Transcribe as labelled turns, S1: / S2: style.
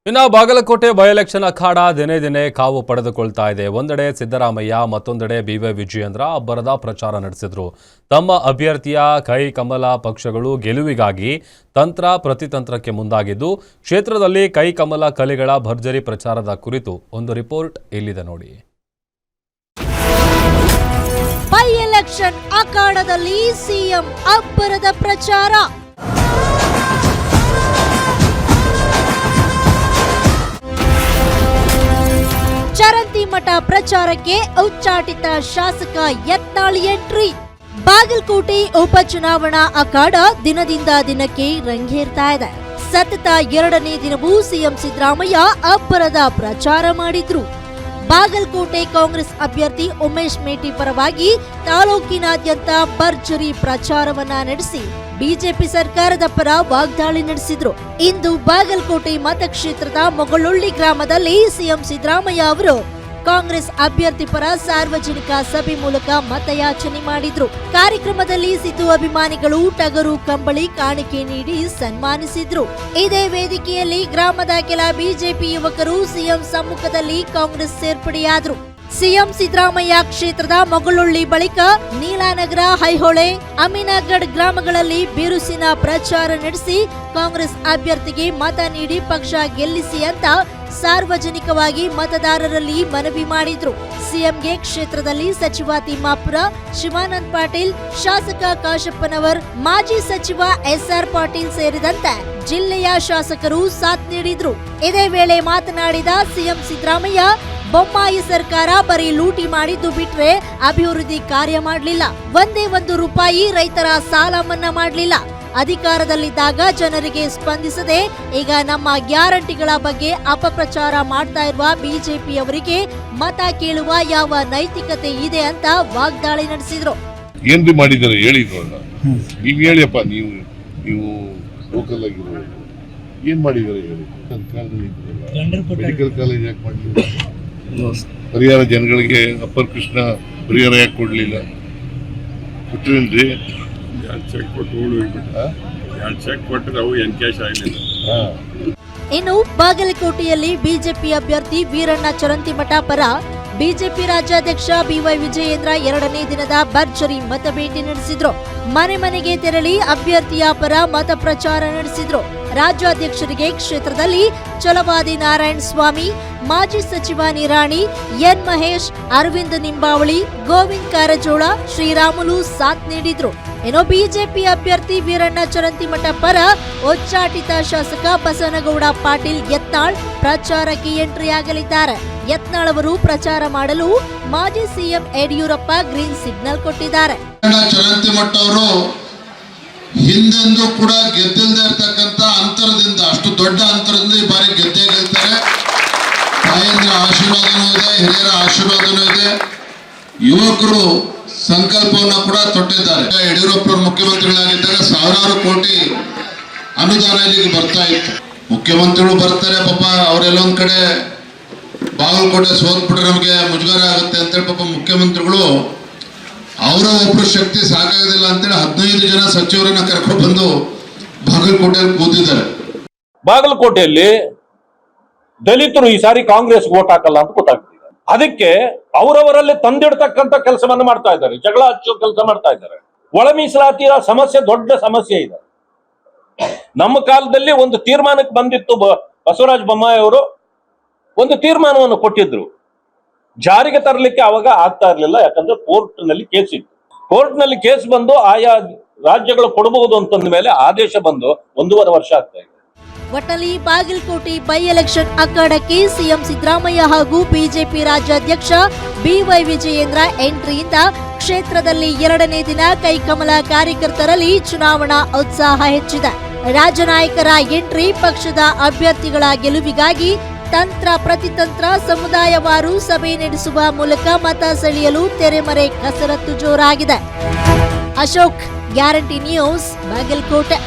S1: ಇನ್ನು Bagalkot by election ಅಖಾಡ ದಿನೇ ದಿನೇ ಕಾವು ಪಡೆದುಕೊಳ್ತಾ ಇದೆ. ಒಂದೆಡೆ ಸಿದ್ದರಾಮಯ್ಯ, ಮತ್ತೊಂದೆಡೆ ಬಿವೈ ವಿಜಯೇಂದ್ರ ಅಬ್ಬರದ ಪ್ರಚಾರ ನಡೆಸಿದ್ರು. ತಮ್ಮ ಅಭ್ಯರ್ಥಿಯ ಕೈ ಕಮಲ ಪಕ್ಷಗಳು ಗೆಲುವಿಗಾಗಿ ತಂತ್ರ ಪ್ರತಿತಂತ್ರಕ್ಕೆ ಮುಂದಾಗಿದ್ದು, ಕ್ಷೇತ್ರದಲ್ಲಿ ಕೈ ಕಮಲ ಕಲಿಗಳ ಭರ್ಜರಿ ಪ್ರಚಾರದ ಕುರಿತು ಒಂದು ರಿಪೋರ್ಟ್ ಇಲ್ಲಿದೆ ನೋಡಿ.
S2: ಬೈ ಎಲೆಕ್ಷನ್ ಅಖಾಡದಲ್ಲಿ ಸಿಎಂ ಅಬ್ಬರದ ಪ್ರಚಾರ. ಚರಂತಿಮಠ ಪ್ರಚಾರಕ್ಕೆ ಉಚ್ಚಾಟಿತ ಶಾಸಕ ಯತ್ನಾಳ್ ಎಂಟ್ರಿ. ಬಾಗಲಕೋಟೆ ಉಪಚುನಾವಣಾ ಅಖಾಡ ದಿನದಿಂದ ದಿನಕ್ಕೆ ರಂಗೇರ್ತಾ ಇದೆ. ಸತತ 2ನೇ ದಿನವೂ ಸಿಎಂ ಸಿದ್ದರಾಮಯ್ಯ ಅಬ್ಬರದ ಪ್ರಚಾರ ಮಾಡಿದ್ರು. ಬಾಗಲಕೋಟೆ ಕಾಂಗ್ರೆಸ್ ಅಭ್ಯರ್ಥಿ ಉಮೇಶ್ ಮೇಟಿ ಪರವಾಗಿ ತಾಲೂಕಿನಾದ್ಯಂತ ಭರ್ಜರಿ ಪ್ರಚಾರವನ್ನ ನಡೆಸಿ ಬಿಜೆಪಿ ಸರ್ಕಾರದ ಪರ ವಾಗ್ದಾಳಿ ನಡೆಸಿದ್ರು. ಇಂದು ಬಾಗಲಕೋಟೆ ಮತಕ್ಷೇತ್ರದ ಮೊಗಳೊಳ್ಳಿ ಗ್ರಾಮದಲ್ಲಿ ಸಿಎಂ ಸಿದ್ದರಾಮಯ್ಯ ಅವರು ಕಾಂಗ್ರೆಸ್ ಅಭ್ಯರ್ಥಿ ಪರ ಸಾರ್ವಜನಿಕ ಸಭೆ ಮೂಲಕ ಮತಯಾಚನೆ ಮಾಡಿದ್ರು. ಕಾರ್ಯಕ್ರಮದಲ್ಲಿ ಸಿದ್ದು ಅಭಿಮಾನಿಗಳು ಟಗರು ಕಂಬಳಿ ಕಾಣಿಕೆ ನೀಡಿ ಸನ್ಮಾನಿಸಿದ್ರು. ಇದೇ ವೇದಿಕೆಯಲ್ಲಿ ಗ್ರಾಮದ ಕೆಲ ಬಿಜೆಪಿ ಯುವಕರು ಸಿಎಂ ಸಮ್ಮುಖದಲ್ಲಿ ಕಾಂಗ್ರೆಸ್ ಸೇರ್ಪಡೆಯಾದ್ರು. ಸಿಎಂ ಸಿದ್ದರಾಮಯ್ಯ ಕ್ಷೇತ್ರದ ಮೊಗಳೊಳ್ಳಿ ಬಳಿಕ ನೀಲಾನಗರ, ಹೈಹೊಳೆ, ಅಮೀನಗಢ ಗ್ರಾಮಗಳಲ್ಲಿ ಬಿರುಸಿನ ಪ್ರಚಾರ ನಡೆಸಿ ಕಾಂಗ್ರೆಸ್ ಅಭ್ಯರ್ಥಿಗೆ ಮತ ನೀಡಿ ಪಕ್ಷ ಗೆಲ್ಲಿಸಿ ಅಂತ ಸಾರ್ವಜನಿಕವಾಗಿ ಮತದಾರರಲ್ಲಿ ಮನವಿ ಮಾಡಿದ್ರು. ಸಿಎಂಗೆ ಕ್ಷೇತ್ರದಲ್ಲಿ ಸಚಿವ ತಿಮ್ಮಾಪುರ, ಶಿವಾನಂದ ಪಾಟೀಲ್, ಶಾಸಕ ಕಾಶಪ್ಪನವರ್, ಮಾಜಿ ಸಚಿವ ಎಸ್ಆರ್ ಪಾಟೀಲ್ ಸೇರಿದಂತೆ ಜಿಲ್ಲೆಯ ಶಾಸಕರು ಸಾಥ್ ನೀಡಿದ್ರು. ಇದೇ ವೇಳೆ ಮಾತನಾಡಿದ ಸಿಎಂ ಸಿದ್ದರಾಮಯ್ಯ, ಬೊಮ್ಮಾಯಿ ಸರ್ಕಾರ ಬರೀ ಲೂಟಿ ಮಾಡಿದ್ದು ಬಿಟ್ರೆ ಅಭಿವೃದ್ಧಿ ಕಾರ್ಯ ಮಾಡಲಿಲ್ಲ. ಒಂದೇ ರೂಪಾಯಿ ರೈತರ ಸಾಲ ಮನ್ನಾ ಮಾಡಲಿಲ್ಲ. ಅಧಿಕಾರದಲ್ಲಿದ್ದಾಗ ಜನರಿಗೆ ಸ್ಪಂದಿಸದೆ ಈಗ ನಮ್ಮ ಗ್ಯಾರಂಟಿಗಳ ಬಗ್ಗೆ ಅಪಪ್ರಚಾರ ಮಾಡ್ತಾ ಇರುವ ಬಿಜೆಪಿಯವರಿಗೆ ಮತ ಕೇಳುವ ಯಾವ ನೈತಿಕತೆ ಇದೆ ಅಂತ ವಾಗ್ದಾಳಿ ನಡೆಸಿದ್ರು.
S3: ಏನ್ರಿ ಮಾಡಿದ್ದಾರೆ ಹೇಳಿ, ನೀವು ಹೇಳಿಯಪ್ಪ, ನೀವು ಲೋಕಲ್ ಆಗಿರೋ ಏನ್ ಮಾಡಿದ್ದಾರೆ ಹೇಳಿ. ಮೆಡಿಕಲ್ ಕಾಲೇಜ್ ಯಾಕೆ ಮಾಡಲಿಲ್ಲ? ಪರಿಹಾರ ಜನಗಳಿಗೆ ಅಪ್ಪರ್ ಕೃಷ್ಣ ಪರಿಹಾರ ಯಾಕೆ ಕೊಡ್ಲಿಲ್ಲ? ಕೊಟ್ಟರೇನ್ರಿ?
S2: ಇನ್ನು ಬಾಗಲಕೋಟೆಯಲ್ಲಿ ಬಿಜೆಪಿ ಅಭ್ಯರ್ಥಿ ವೀರಣ್ಣ ಚರಂತಿಮಠ ಪರ ಬಿಜೆಪಿ ರಾಜ್ಯಾಧ್ಯಕ್ಷ ಬಿವೈ ವಿಜಯೇಂದ್ರ 2ನೇ ದಿನದ ಭರ್ಜರಿ ಮತ ಭೇಟಿ ನಡೆಸಿದ್ರು. ಮನೆ ಮನೆಗೆ ತೆರಳಿ ಅಭ್ಯರ್ಥಿಯ ಪರ ಮತ ಪ್ರಚಾರ ನಡೆಸಿದ್ರು. ರಾಜ್ಯಾಧ್ಯಕ್ಷರಿಗೆ ಕ್ಷೇತ್ರದಲ್ಲಿ ಛಲವಾದಿ ನಾರಾಯಣ ಸ್ವಾಮಿ, ಮಾಜಿ ಸಚಿವ ನಿರಾಣಿ, ಎನ್ ಮಹೇಶ್, ಅರವಿಂದ್ ನಿಂಬಾವಳಿ, ಗೋವಿಂದ್ ಕಾರಜೋಳ, ಶ್ರೀರಾಮುಲು ಸಾಥ್ ನೀಡಿದ್ರು. ಇನ್ನು ಬಿಜೆಪಿ ಅಭ್ಯರ್ಥಿ ವೀರಣ್ಣ ಚರಂತಿಮಠ ಪರ ಉಚ್ಚಾಟಿತ ಶಾಸಕ ಬಸನಗೌಡ ಪಾಟೀಲ್ ಯತ್ನಾಳ್ ಪ್ರಚಾರಕ್ಕೆ ಎಂಟ್ರಿ ಆಗಲಿದ್ದಾರೆ. ಯತ್ನಾಳ್ ಅವರು ಪ್ರಚಾರ ಮಾಡಲು ಮಾಜಿ ಸಿಎಂ ಯಡಿಯೂರಪ್ಪ ಗ್ರೀನ್ ಸಿಗ್ನಲ್ ಕೊಟ್ಟಿದ್ದಾರೆ.
S4: ಚರಂತಿಮಠ ಅವರು ಹಿಂದೆಂದೂ ಕೂಡ ಗೆದ್ದಿಲ್ಲದೆ ಇರ್ತಕ್ಕಂಥ ಅಂತರದಿಂದ, ಅಷ್ಟು ದೊಡ್ಡ ಅಂತರದಿಂದ ಈ ಬಾರಿ ಗೆದ್ದೇ ಗೆಲ್ತಾರೆ. ತಾಯಂದಿರ ಆಶೀರ್ವಾದನೂ ಇದೆ, ಹಿರಿಯರ ಆಶೀರ್ವಾದನೂ ಇದೆ. ಯುವಕರು ಸಂಕಲ್ಪವನ್ನು ಕೂಡ ತೊಟ್ಟಿದ್ದಾರೆ. ಯಡಿಯೂರಪ್ಪನವರು ಮುಖ್ಯಮಂತ್ರಿಗಳಾಗಿದ್ದಾಗ ಸಾವಿರಾರು ಕೋಟಿ ಅನುದಾನ ಇಲ್ಲಿಗೆ ಬರ್ತಾ ಇತ್ತು. ಮುಖ್ಯಮಂತ್ರಿಗಳು ಬರ್ತಾರೆ, ಪಾಪ ಅವರೆಲ್ಲೊಂದ್ ಕಡೆ ಬಾಗಲಕೋಟೆ ಸೋತ್ಬಿಟ್ರೆ ನಮಗೆ ಮುಜುಗರ ಆಗುತ್ತೆ ಅಂತೇಳಿ ಪಾಪ ಮುಖ್ಯಮಂತ್ರಿಗಳು ಅವರ ಒಬ್ಬರು ಶಕ್ತಿ ಸಾಕಾಗೋದಿಲ್ಲ ಅಂತೇಳಿ 15 ಜನ ಸಚಿವರನ್ನ ಕರ್ಕೊಂಡು ಬಂದು ಬಾಗಲಕೋಟೆಯಲ್ಲಿ ಕೂತಿದ್ದಾರೆ.
S5: ಬಾಗಲಕೋಟೆಯಲ್ಲಿ ದಲಿತರು ಈ ಸಾರಿ ಕಾಂಗ್ರೆಸ್ ವೋಟ್ ಹಾಕಲ್ಲ ಅಂತ ಗೊತ್ತಾಗ್ತಿದೆ. ಅದಕ್ಕೆ ಅವರವರಲ್ಲಿ ತಂದಿಡ್ತಕ್ಕಂಥ ಕೆಲಸವನ್ನು ಮಾಡ್ತಾ ಇದ್ದಾರೆ, ಜಗಳ ಹಚ್ಚೋ ಕೆಲಸ ಮಾಡ್ತಾ ಇದ್ದಾರೆ. ಒಳ ಮೀಸಲಾತಿಯ ಸಮಸ್ಯೆ ದೊಡ್ಡ ಸಮಸ್ಯೆ ಇದೆ. ನಮ್ಮ ಕಾಲದಲ್ಲಿ ಒಂದು ತೀರ್ಮಾನಕ್ಕೆ ಬಂದಿತ್ತು. ಬಸವರಾಜ ಬೊಮ್ಮಾಯಿ ಅವರು ಒಂದು ತೀರ್ಮಾನವನ್ನು ಕೊಟ್ಟಿದ್ರು, ಜಾರಿಗೆ ತರಲಿಕ್ಕೆ ಅವಾಗ ಆಗ್ತಾ ಇರಲಿಲ್ಲ. ಯಾಕಂದ್ರೆ ಕೋರ್ಟ್ನಲ್ಲಿ ಕೇಸ್ ಇತ್ತು. ಕೋರ್ಟ್ನಲ್ಲಿ ಕೇಸ್ ಬಂದು ಆಯಾ ರಾಜ್ಯಗಳು ಕೊಡಬಹುದು ಅಂತಂದ ಮೇಲೆ ಆದೇಶ ಬಂದು 1.5 ವರ್ಷ ಆಗ್ತಾ ಇದೆ.
S2: ಒಟ್ಟಲ್ಲಿ ಬಾಗಲಕೋಟೆ ಬೈ ಎಲೆಕ್ಷನ್ ಅಖಾಡಕ್ಕೆ ಸಿಎಂ ಸಿದ್ದರಾಮಯ್ಯ ಹಾಗೂ ಬಿಜೆಪಿ ರಾಜ್ಯಾಧ್ಯಕ್ಷ ಬಿವೈ ವಿಜಯೇಂದ್ರ ಎಂಟ್ರಿಯಿಂದ ಕ್ಷೇತ್ರದಲ್ಲಿ 2ನೇ ದಿನ ಕೈಕಮಲ ಕಾರ್ಯಕರ್ತರಲ್ಲಿ ಚುನಾವಣಾ ಉತ್ಸಾಹ ಹೆಚ್ಚಿದೆ. ರಾಜನಾಯಕರ ಎಂಟ್ರಿ, ಪಕ್ಷದ ಅಭ್ಯರ್ಥಿಗಳ ಗೆಲುವಿಗಾಗಿ ತಂತ್ರ ಪ್ರತಿತಂತ್ರ, ಸಮುದಾಯವಾರು ಸಭೆ ನಡೆಸುವ ಮೂಲಕ ಮತ ಸೆಳೆಯಲು ತೆರೆಮರೆ ಕಸರತ್ತು ಜೋರಾಗಿದೆ. Ashok, guarantee news, Bagalkot.